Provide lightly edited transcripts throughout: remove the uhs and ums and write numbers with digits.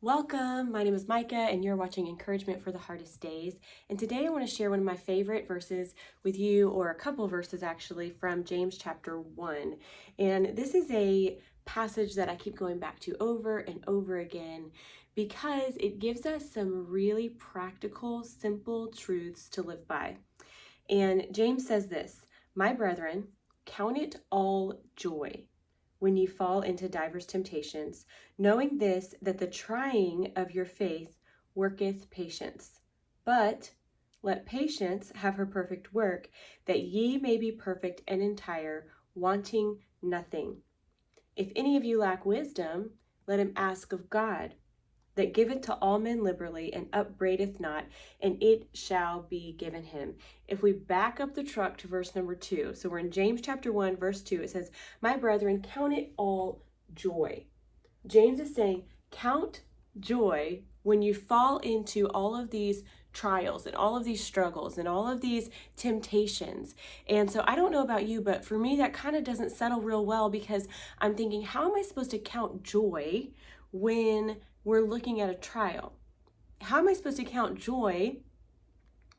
Welcome, my name is Micah and you're watching Encouragement for the Hardest Days. And today I want to share one of my favorite verses with you, or a couple verses actually, from James chapter 1. And this is a passage that I keep going back to over and over again because it gives us some really practical, simple truths to live by. And James says this: "My brethren, count it all joy when ye fall into divers temptations, knowing this, that the trying of your faith worketh patience. But let patience have her perfect work, that ye may be perfect and entire, wanting nothing. If any of you lack wisdom, let him ask of God, that giveth to all men liberally, and upbraideth not, and it shall be given him." If we back up the truck to verse number 2, so we're in James chapter 1, verse 2, it says, "My brethren, count it all joy." James is saying, count joy when you fall into all of these trials and all of these struggles and all of these temptations. And so I don't know about you, but for me, that kind of doesn't settle real well, because I'm thinking, how am I supposed to count joy when we're looking at a trial? How am I supposed to count joy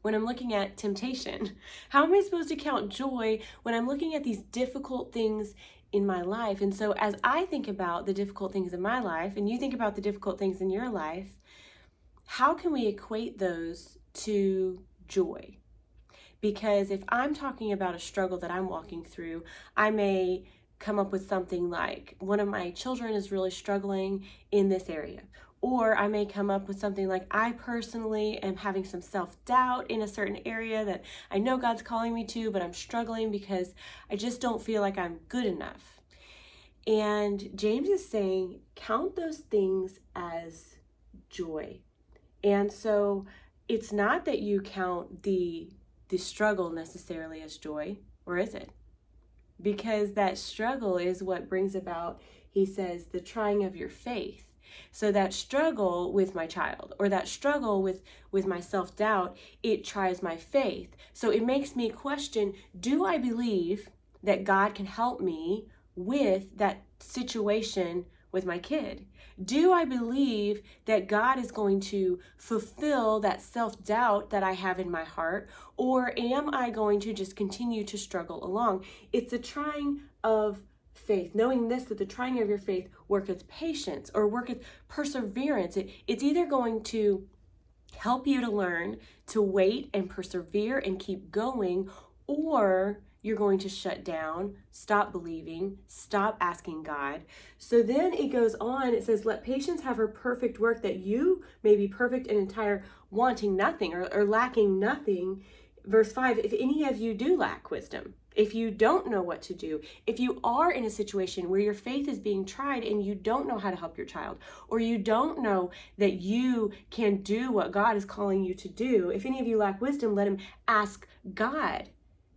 when I'm looking at temptation? How am I supposed to count joy when I'm looking at these difficult things in my life? And so as I think about the difficult things in my life, and you think about the difficult things in your life, how can we equate those to joy? Because if I'm talking about a struggle that I'm walking through, I may come up with something like, one of my children is really struggling in this area. Or I may come up with something like, I personally am having some self-doubt in a certain area that I know God's calling me to, but I'm struggling because I just don't feel like I'm good enough. And James is saying, count those things as joy. And so it's not that you count the struggle necessarily as joy, or is it? Because that struggle is what brings about, he says, the trying of your faith. So that struggle with my child, or that struggle with my self-doubt, it tries my faith. So it makes me question, do I believe that God can help me with that situation with my kid? Do I believe that God is going to fulfill that self-doubt that I have in my heart? Or am I going to just continue to struggle along? It's a trying of faith, knowing this, that the trying of your faith worketh patience, or worketh perseverance. It's either going to help you to learn to wait and persevere and keep going, or you're going to shut down, stop believing, stop asking God. So then it goes on, it says, let patience have her perfect work, that you may be perfect and entire, wanting nothing, or lacking nothing. Verse 5, if any of you do lack wisdom, if you don't know what to do, if you are in a situation where your faith is being tried and you don't know how to help your child, or you don't know that you can do what God is calling you to do, if any of you lack wisdom, let him ask God.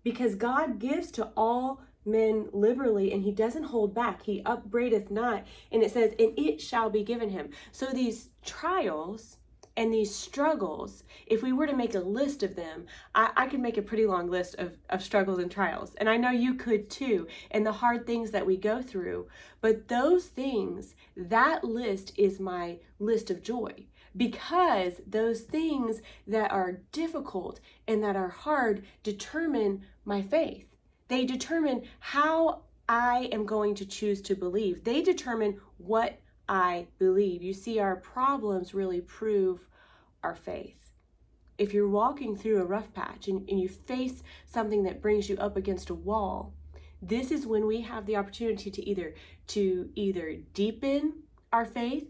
Because God gives to all men liberally, and he doesn't hold back. He upbraideth not. And it says, and it shall be given him. So these trials and these struggles, if we were to make a list of them, I could make a pretty long list of struggles and trials. And I know you could too, and the hard things that we go through. But those things, that list is my list of joy. Because those things that are difficult and that are hard determine my faith. They determine how I am going to choose to believe. They determine what I believe. You see, our problems really prove our faith. If you're walking through a rough patch and you face something that brings you up against a wall, this is when we have the opportunity to either deepen our faith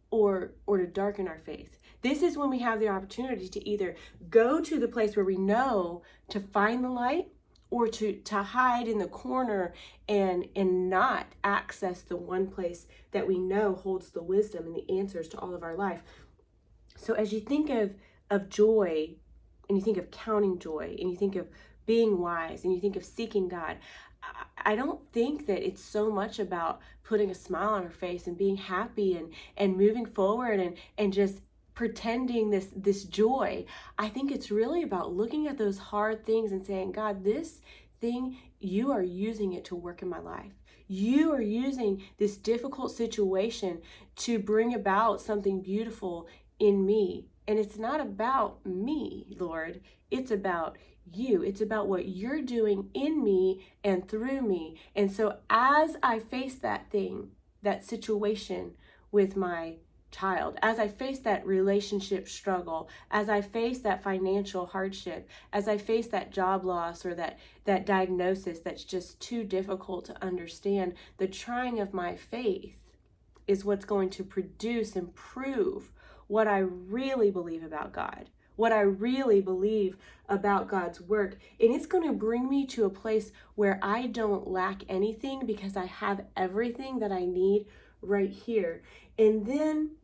or to darken our faith. This is when we have the opportunity to either go to the place where we know to find the light, or to hide in the corner and not access the one place that we know holds the wisdom and the answers to all of our life. So as you think of joy, and you think of counting joy, and you think of being wise, and you think of seeking God, I don't think that it's so much about putting a smile on our face and being happy and moving forward and just pretending this joy. I think it's really about looking at those hard things and saying, God, this thing, you are using it to work in my life. You are using this difficult situation to bring about something beautiful in me. And it's not about me, Lord. It's about you. It's about what you're doing in me and through me. And so as I face that thing, that situation with my child, as I face that relationship struggle, as I face that financial hardship, as I face that job loss or that diagnosis that's just too difficult to understand, the trying of my faith is what's going to produce and prove what I really believe about God, what I really believe about God's work. And it's going to bring me to a place where I don't lack anything because I have everything that I need right here. And then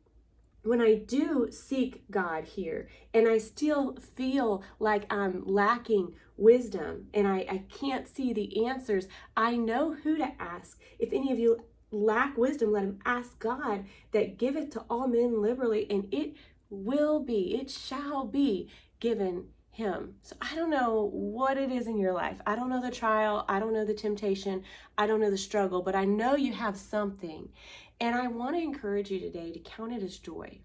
when I do seek God here and I still feel like I'm lacking wisdom and I can't see the answers, I know who to ask. If any of you lack wisdom, let him ask God that giveth to all men liberally, and it shall be given him. So I don't know what it is in your life. I don't know the trial. I don't know the temptation. I don't know the struggle, but I know you have something. And I want to encourage you today to count it as joy.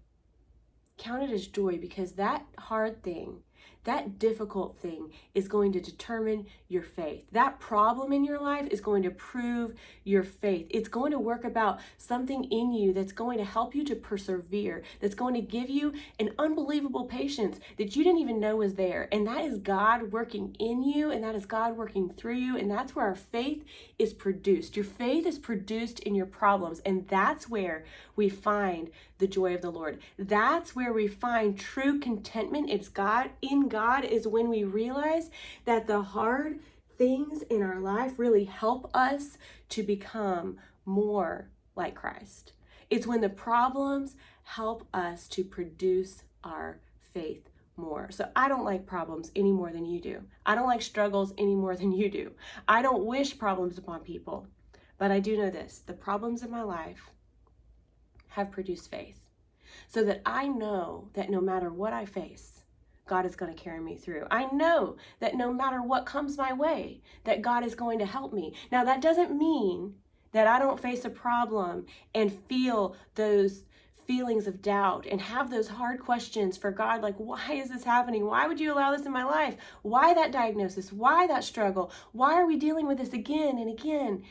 Count it as joy, because that hard thing, that difficult thing is going to determine your faith. That problem in your life is going to prove your faith. It's going to work about something in you that's going to help you to persevere, that's going to give you an unbelievable patience that you didn't even know was there. And that is God working in you, and that is God working through you. And that's where our faith is produced. Your faith is produced in your problems. And that's where we find the joy of the Lord. That's where we find true contentment. It's God. In God is when we realize that the hard things in our life really help us to become more like Christ. It's when the problems help us to produce our faith more. So I don't like problems any more than you do. I don't like struggles any more than you do. I don't wish problems upon people, but I do know this: the problems in my life have produced faith, so that I know that no matter what I face, God is going to carry me through. I know that no matter what comes my way, that God is going to help me. Now, that doesn't mean that I don't face a problem and feel those feelings of doubt and have those hard questions for God, like, why is this happening? Why would you allow this in my life? Why that diagnosis? Why that struggle? Why are we dealing with this again and again?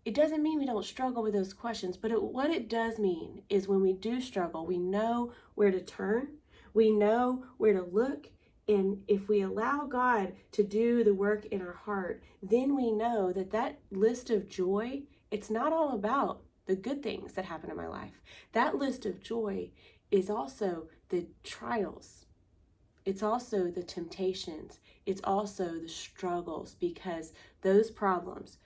It doesn't mean we don't struggle with those questions, but what it does mean is when we do struggle, we know where to turn, we know where to look, and if we allow God to do the work in our heart, then we know that that list of joy, it's not all about the good things that happen in my life. That list of joy is also the trials. It's also the temptations. It's also the struggles, because those problems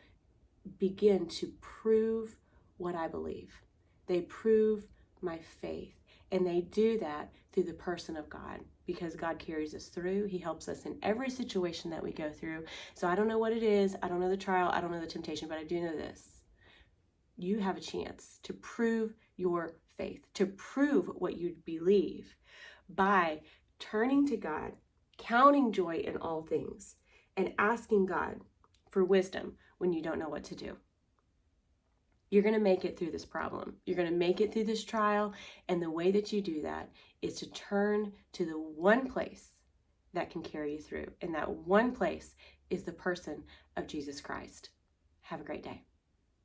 begin to prove what I believe. They prove my faith, and they do that through the person of God, because God carries us through. He helps us in every situation that we go through. So I don't know what it is. I don't know the trial. I don't know the temptation, but I do know this: you have a chance to prove your faith, to prove what you believe by turning to God, counting joy in all things, and asking God for wisdom when you don't know what to do. You're going to make it through this problem. You're going to make it through this trial. And the way that you do that is to turn to the one place that can carry you through. And that one place is the person of Jesus Christ. Have a great day.